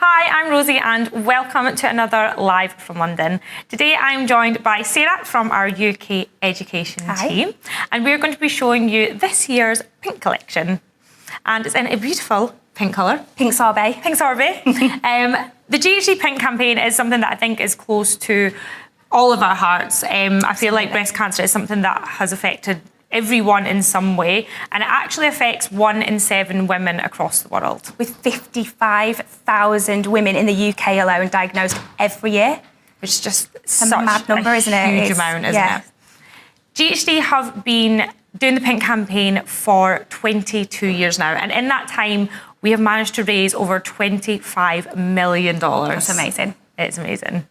Hi, I'm Rosie and welcome to another Live from London. Today I'm joined by Sarah from our UK education team, and we're going to be showing you this year's pink collection. And it's in a beautiful pink colour. Pink sorbet. Pink sorbet. The GHD Pink campaign is something that I think is close to all of our hearts. I feel like breast cancer is something that has affected everyone in some way, and it actually affects 1 in 7 women across the world. With 55,000 women in the UK alone diagnosed every year. Which is just a mad number, isn't it? Huge amount, isn't it? GHD have been doing the Pink campaign for 22 years now, and in that time we have managed to raise over $25 million. That's amazing. It's amazing.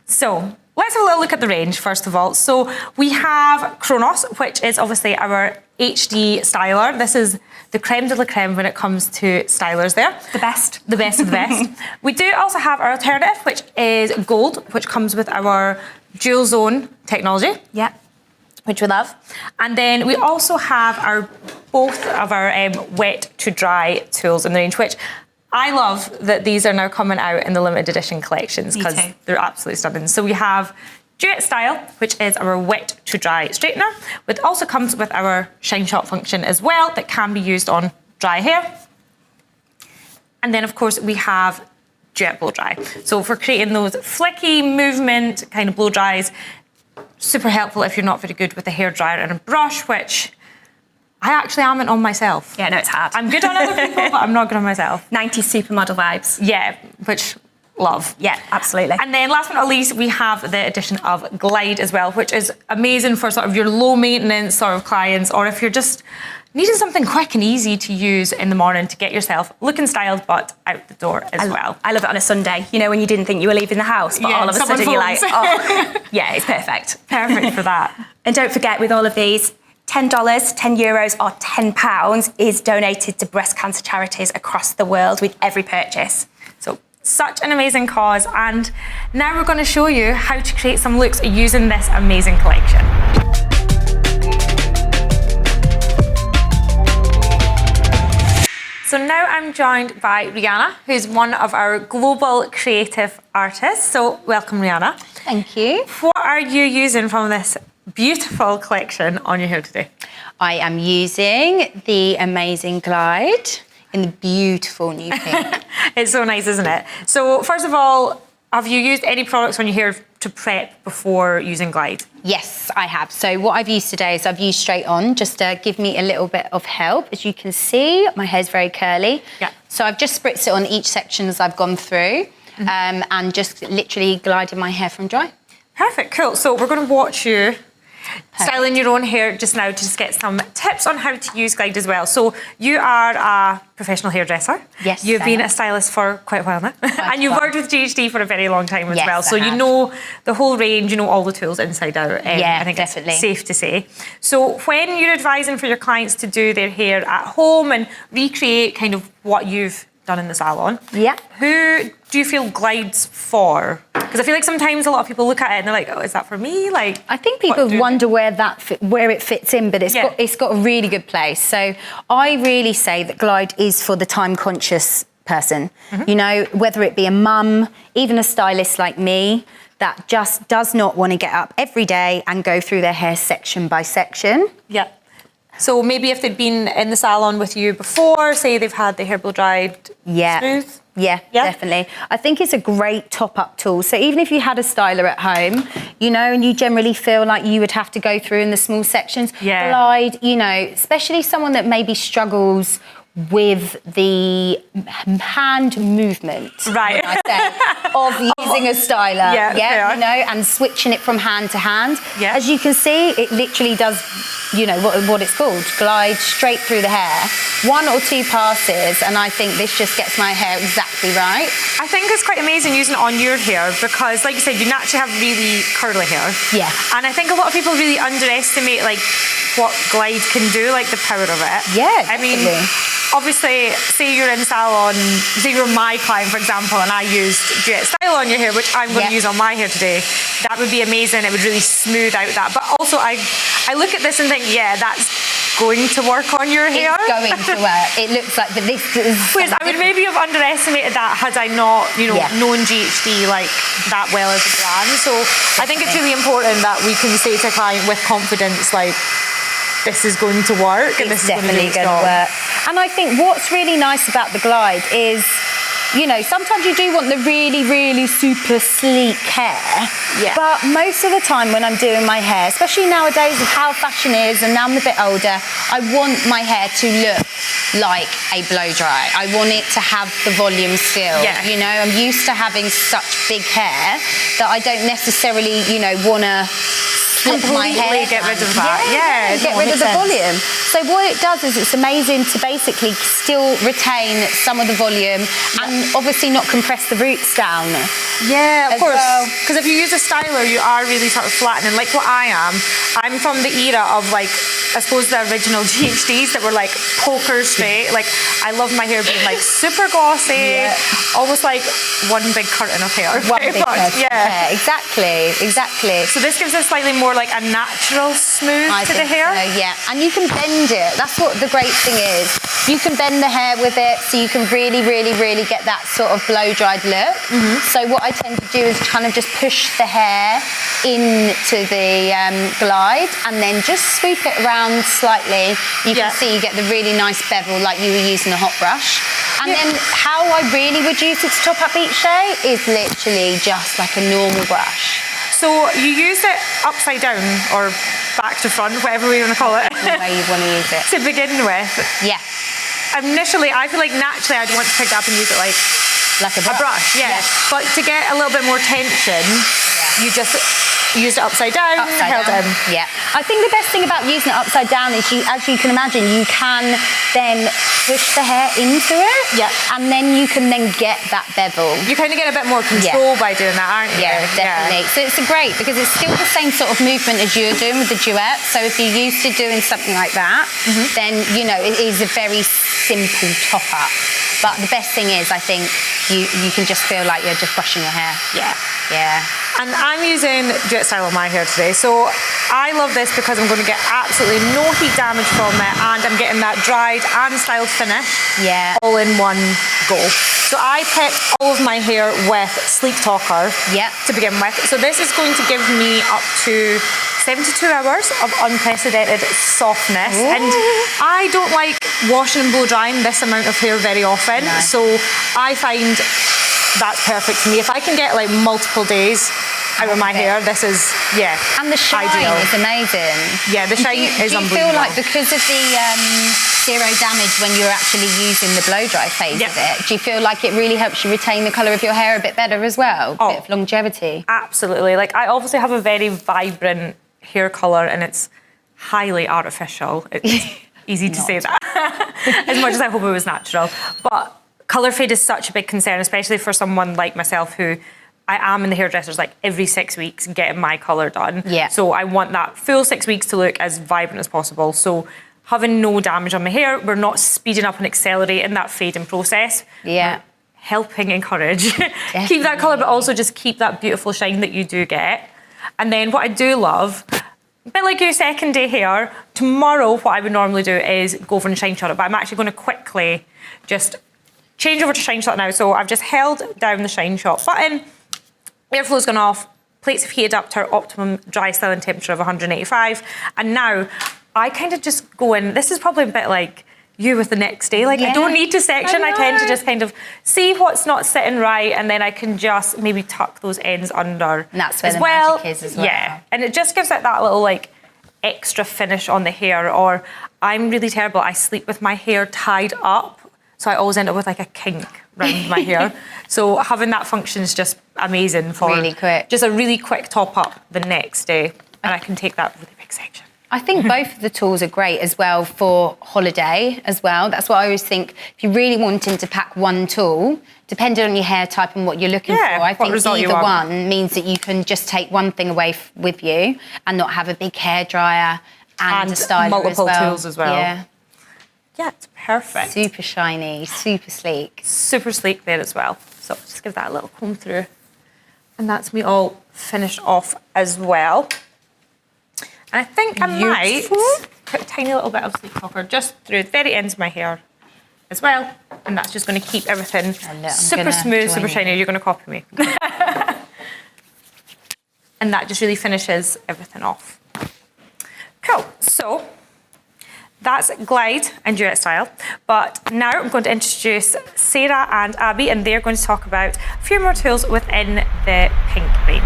So let's have a little look at the range, first of all. So we have Chronos, which is obviously our HD styler. This is the creme de la creme when it comes to stylers there. The best. The best of the best. We do also have our alternative, which is Gold, which comes with our dual zone technology. Yeah. Which we love. And then we also have both of our wet to dry tools in the range, which I love that these are now coming out in the limited edition collections because they're absolutely stunning. So we have Duet Style, which is our wet to dry straightener, which also comes with our Shine Shot function as well that can be used on dry hair. And then of course we have Duet Blow Dry. So for creating those flicky movement kind of blow dries, super helpful if you're not very good with a hairdryer and a brush, which I actually am on myself. Yeah, no, it's hard. I'm good on other people, but I'm not good on myself. 90s supermodel vibes. Yeah, which love. Yeah, absolutely. And then last but not least, we have the addition of Glide as well, which is amazing for sort of your low maintenance sort of clients, or if you're just needing something quick and easy to use in the morning to get yourself looking styled but out the door as well. I love it on a Sunday, you know, when you didn't think you were leaving the house, but all of a sudden you're like, oh, yeah, it's perfect. Perfect for that. And don't forget, with all of these, $10, €10 or £10 is donated to breast cancer charities across the world with every purchase. So such an amazing cause, and now we're going to show you how to create some looks using this amazing collection. So now I'm joined by Rihanna, who's one of our global creative artists. So welcome, Rihanna. Thank you. What are you using from this beautiful collection on your hair today? I am using the amazing Glide in the beautiful new pink. It's so nice, isn't it? So first of all, have you used any products on your hair to prep before using Glide? Yes, I have. So what I've used today is I've used straight on just to give me a little bit of help. As you can see, my hair's very curly. Yeah. So I've just spritzed it on each section as I've gone through, and just literally glided my hair from dry. Perfect, cool. So we're going to watch you styling your own hair just now to just get some tips on how to use Glide as well. So you are a professional hairdresser. Yes, You've been a stylist for quite a while now. And you've worked with GHD for a very long time as well. So you know the whole range, you know all the tools inside out. Yeah, I think definitely. It's safe to say. So when you're advising for your clients to do their hair at home and recreate kind of what you've done in the salon, who do you feel Glides for? Because I feel like sometimes a lot of people look at it and they're like, oh, is that for me? Like, I think people wonder where it fits in, but it's got a really good place. So I really say that Glide is for the time conscious person. You know, whether it be a mum, even a stylist like me, that just does not want to get up every day and go through their hair section by section. Yeah. So maybe if they'd been in the salon with you before, say they've had the hair blow dried smooth? Yeah, definitely. I think it's a great top-up tool. So even if you had a styler at home, you know, and you generally feel like you would have to go through in the small sections, Glide, you know, especially someone that maybe struggles with the hand movement, right? I say, of using a styler, you know, and switching it from hand to hand. Yeah. As you can see, it literally does, you know, what it's called, glide straight through the hair. 1 or 2 passes, and I think this just gets my hair exactly right. I think it's quite amazing using it on your hair because, like you said, you naturally have really curly hair. Yeah. And I think a lot of people really underestimate, like, what Glide can do, like the power of it. Yeah, I mean, obviously, say you're in salon, say you're my client, for example, and I used Duet Style on your hair, which I'm going to use on my hair today. That would be amazing. It would really smooth out that. But also, I look at this and think, yeah, that's going to work on your hair. It's going to work. It looks like, but this is... Whereas I would maybe have underestimated that had I not, known GHD like that well as a brand. So I think it's really important that we can say to a client with confidence, like, this is going to work and this is definitely going to work. And I think what's really nice about the Glide is, sometimes you do want the really, really super sleek hair. Yeah. But most of the time when I'm doing my hair, especially nowadays with how fashion is, and now I'm a bit older, I want my hair to look like a blow dry. I want it to have the volume still. Yeah. I'm used to having such big hair that I don't necessarily, want to completely get rid of that. Yeah, get rid of the volume. So what it does is it's amazing to basically still retain some of the volume and obviously not compress the roots down. Yeah, of course. Because Well. if you use a styler, you are really sort of flattening. Like what I am, I'm from the era of like, I suppose the original GHDs that were like poker straight. Like I love my hair being like super glossy, almost like one big curtain of hair. One big curtain. Yeah, exactly. So this gives us slightly more like a natural smooth I to the think hair. so, yeah. And you can bend it. That's what the great thing is. You can bend the hair with it, so you can really, really, really get that sort of blow-dried look. So what I tend to do is kind of just push the hair into the Glide and then just sweep it around slightly. You can see you get the really nice bevel like you were using a hot brush. And then how I really would use it to top up each day is literally just like a normal brush. So you use it upside down or back to front, whatever we want to call it. The way you want to use it. To begin with. Yeah. Initially, I feel like naturally I'd want to pick it up and use it like a brush. Yeah. But to get a little bit more tension, you just used it upside down, held it in. Yeah. I think the best thing about using it upside down is as you can imagine, you can then push the hair into it. Yeah. And then you can then get that bevel. You kind of get a bit more control by doing that, aren't you? Yeah, definitely. So it's great because it's still the same sort of movement as you're doing with the duet. So if you're used to doing something like that, then, it is a very simple top up. But the best thing is, I think, you can just feel like you're just brushing your hair. Yeah. Yeah. And I'm using Duet Style on my hair today. So I love this because I'm going to get absolutely no heat damage from it and I'm getting that dried and styled finish all in one go. So I picked all of my hair with Sleek Talker to begin with. So this is going to give me up to 72 hours of unprecedented softness. Ooh. And I don't like washing and blow drying this amount of hair very often. No. So I find that's perfect for me. If I can get like multiple days out of my hair, this is, And the shine is amazing. Yeah, the shine is unbelievable. Do you feel like because of the zero damage when you're actually using the blow dry phase of it, do you feel like it really helps you retain the colour of your hair a bit better as well? A bit of longevity? Absolutely. Like I obviously have a very vibrant hair colour and it's highly artificial. It's easy to say that, as much as I hope it was natural. But colour fade is such a big concern, especially for someone like myself who I am in the hairdressers like every 6 weeks getting my colour done. Yeah. So I want that full 6 weeks to look as vibrant as possible. So having no damage on my hair, we're not speeding up and accelerating that fading process. Yeah. We're helping encourage. Keep that colour, but also just keep that beautiful shine that you do get. And then what I do love, a bit like your second day hair, tomorrow what I would normally do is go over and shine shot it, but I'm actually going to quickly just change over to shine shot now. So I've just held down the shine shot button, airflow's gone off, plates have heated up to our optimum dry styling temperature of 185, and now I kind of just go in, this is probably a bit like you with the next day, like I don't need to section, I tend to just kind of see what's not sitting right and then I can just maybe tuck those ends under. And that's where the magic is as well. Yeah, and it just gives it that little like extra finish on the hair. Or I'm really terrible, I sleep with my hair tied up, so I always end up with like a kink around my hair. So having that function is just amazing for really quick. Just a really quick top up the next day, and I can take that really big section. I think both of the tools are great as well for holiday as well. That's what I always think. If you're really wanting to pack one tool, depending on your hair type and what you're looking for, I think either one means that you can just take one thing away with you and not have a big hairdryer and a styler multiple as well. tools as well. Yeah, it's perfect. Super shiny, super sleek. Super sleek there as well. So just give that a little comb through. And that's me all finished off as well. And I think I might put a tiny little bit of sleek talker just through the very ends of my hair as well. And that's just going to keep everything super smooth, super shiny. You're going to copy me. And that just really finishes everything off. Cool. So that's Glide and Duet Style. But now I'm going to introduce Sarah and Abby, and they're going to talk about a few more tools within the pink range.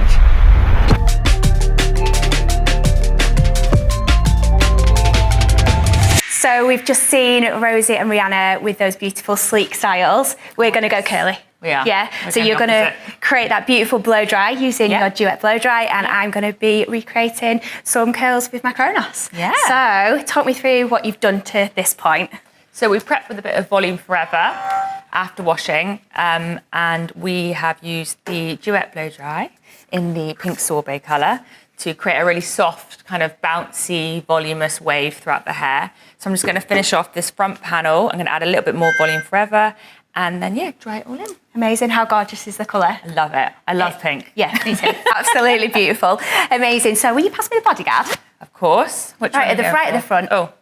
So we've just seen Rosie and Rihanna with those beautiful sleek styles. We're going to go curly. We are. Yeah. We're So you're going to create that beautiful blow dry using your Duet blow dry, and I'm going to be recreating some curls with my Kronos. Yeah. So talk me through what you've done to this point. So we prepped with a bit of Volume Forever after washing, and we have used the Duet blow dry in the pink sorbet colour to create a really soft, kind of bouncy, voluminous wave throughout the hair. So I'm just going to finish off this front panel. I'm going to add a little bit more Volume Forever, and then, dry it all in. Amazing. How gorgeous is the colour? I love it. I love pink. Yeah, me too. Absolutely beautiful. Amazing. So will you pass me the bodyguard? Of course. Which Right one at the front. Oh.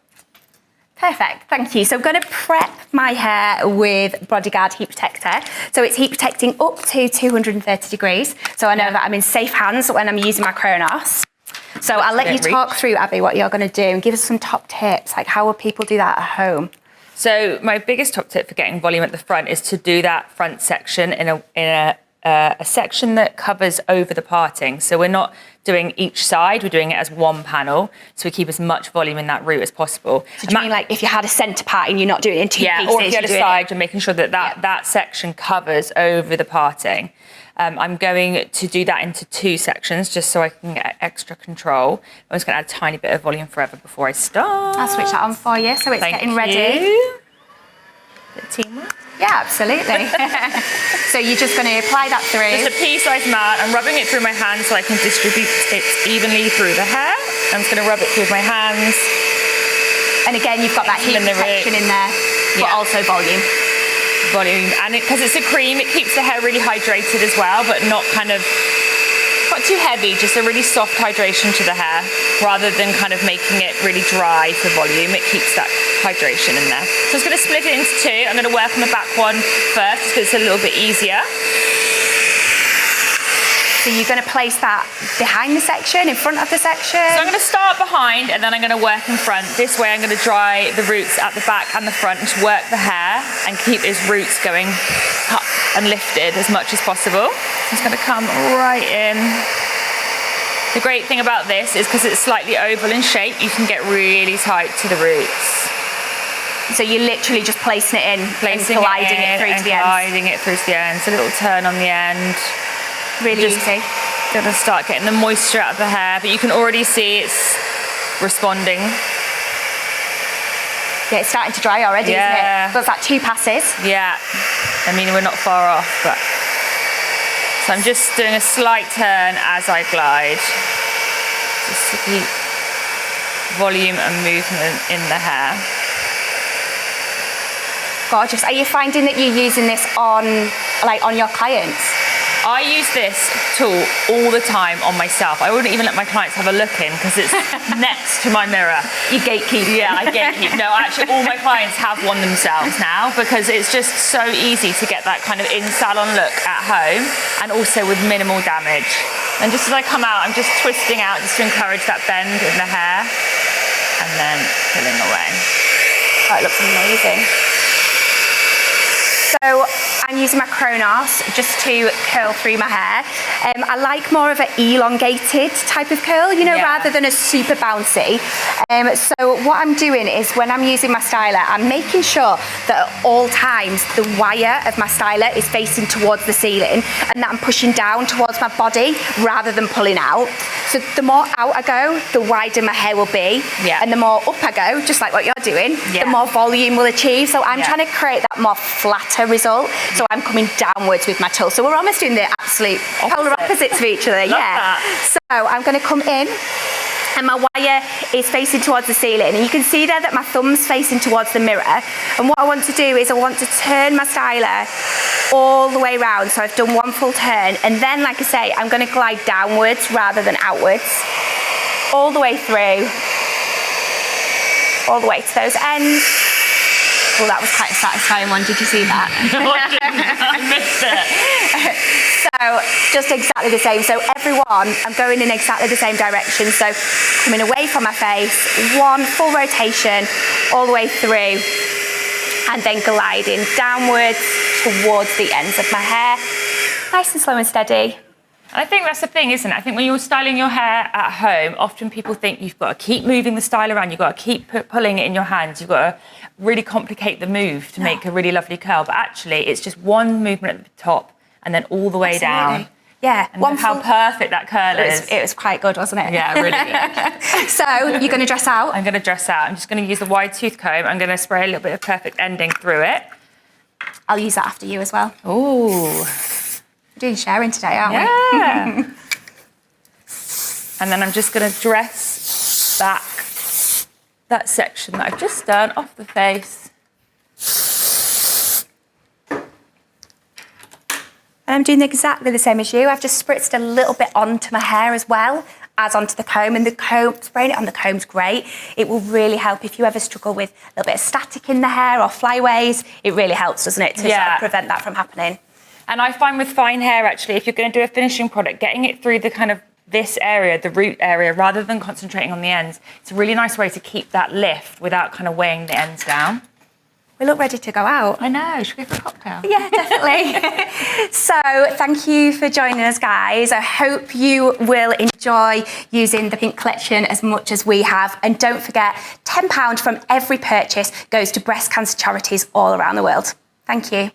Perfect, thank you. So I'm going to prep my hair with Bodyguard Heat Protector. So it's heat protecting up to 230 degrees. So I know that I'm in safe hands when I'm using my Kronos. So I'll let you talk through, Abby, what you're going to do and give us some top tips. Like, how will people do that at home? So my biggest top tip for getting volume at the front is to do that front section in a section that covers over the parting. So we're not doing each side, we're doing it as one panel, so we keep as much volume in that root as possible. So do you mean like if you had a centre part and you're not doing it in two pieces? Or if you had a side, you're making sure that section covers over the parting. I'm going to do that into two sections just so I can get extra control. I'm just going to add a tiny bit of Volume Forever before I start. I'll switch that on for you so it's getting ready. Bit of teamwork. Yeah, absolutely. So you're just going to apply that through. Just a pea-sized mat. I'm rubbing it through my hands so I can distribute it evenly through the hair. I'm just going to rub it through my hands. And again, you've got that heat protection in there, but also volume. And because it's a cream, it keeps the hair really hydrated as well, but not too heavy, just a really soft hydration to the hair, rather than kind of making it really dry for volume. It keeps that hydration in there. So I'm just going to split it into two. I'm going to work on the back one first because it's a little bit easier. So you're going to place that behind the section, in front of the section? So I'm going to start behind and then I'm going to work in front. This way I'm going to dry the roots at the back and the front and just work the hair and keep those roots going up and lifted as much as possible. So it's going to come right in. The great thing about this is because it's slightly oval in shape, you can get really tight to the roots. So you're literally just placing it in, and gliding it through to the ends. Gliding it through to the ends. A little turn on the end. Really easy. Going to start getting the moisture out of the hair, but you can already see it's responding. Yeah, it's starting to dry already, isn't it? That's like 2 passes. Yeah. I mean, we're not far off, but... So I'm just doing a slight turn as I glide, just to keep volume and movement in the hair. Gorgeous. Are you finding that you're using this on your clients? I use this tool all the time on myself. I wouldn't even let my clients have a look in because it's next to my mirror. You gatekeep. Yeah, I gatekeep. No, actually, all my clients have one themselves now because it's just so easy to get that kind of in-salon look at home and also with minimal damage. And just as I come out, I'm just twisting out just to encourage that bend in the hair and then pulling away. Oh, it looks amazing. So I'm using my Kronos just to curl through my hair. I like more of an elongated type of curl, rather than a super bouncy. So what I'm doing is when I'm using my styler, I'm making sure that at all times the wire of my styler is facing towards the ceiling and that I'm pushing down towards my body rather than pulling out. So the more out I go, the wider my hair will be. Yeah. And the more up I go, just like what you're doing, the more volume we'll achieve. So I'm trying to create that more flatter result. So I'm coming downwards with my tool. So we're almost doing the absolute polar opposites of each other. So I'm going to come in and my wire is facing towards the ceiling. And you can see there that my thumb's facing towards the mirror. And what I want to do is I want to turn my styler all the way around. So I've done one full turn. And then, like I say, I'm going to glide downwards rather than outwards. All the way through. all the way to those ends. Oh, that was quite a satisfying one. Did you see that? I missed it. So just exactly the same. So everyone, I'm going in exactly the same direction. So coming away from my face, one full rotation all the way through, and then gliding downwards towards the ends of my hair. Nice and slow and steady. And I think that's the thing, isn't it? I think when you're styling your hair at home, often people think you've got to keep moving the style around, you've got to keep pulling it in your hands, you've got to really complicate the move to make a really lovely curl. But actually, it's just one movement at the top and then all the way down. Yeah. And look how perfect that curl is. It was quite good, wasn't it? Yeah, really good. So you're going to dress out? I'm going to dress out. I'm just going to use the wide tooth comb. I'm going to spray a little bit of perfect ending through it. I'll use that after you as well. Ooh. We're doing sharing today, aren't we? Yeah. And then I'm just going to dress back that section that I've just done off the face. And I'm doing exactly the same as you. I've just spritzed a little bit onto my hair as well as onto the comb. And the comb, spraying it on the comb's great. It will really help if you ever struggle with a little bit of static in the hair or flyaways. It really helps, doesn't it, to sort of prevent that from happening. And I find with fine hair, actually, if you're going to do a finishing product, getting it through the kind of this area, the root area, rather than concentrating on the ends, it's a really nice way to keep that lift without kind of weighing the ends down. We look ready to go out. I know, should we go for a cocktail? Yeah, definitely. So thank you for joining us, guys. I hope you will enjoy using the Pink collection as much as we have. And don't forget, £10 from every purchase goes to breast cancer charities all around the world. Thank you.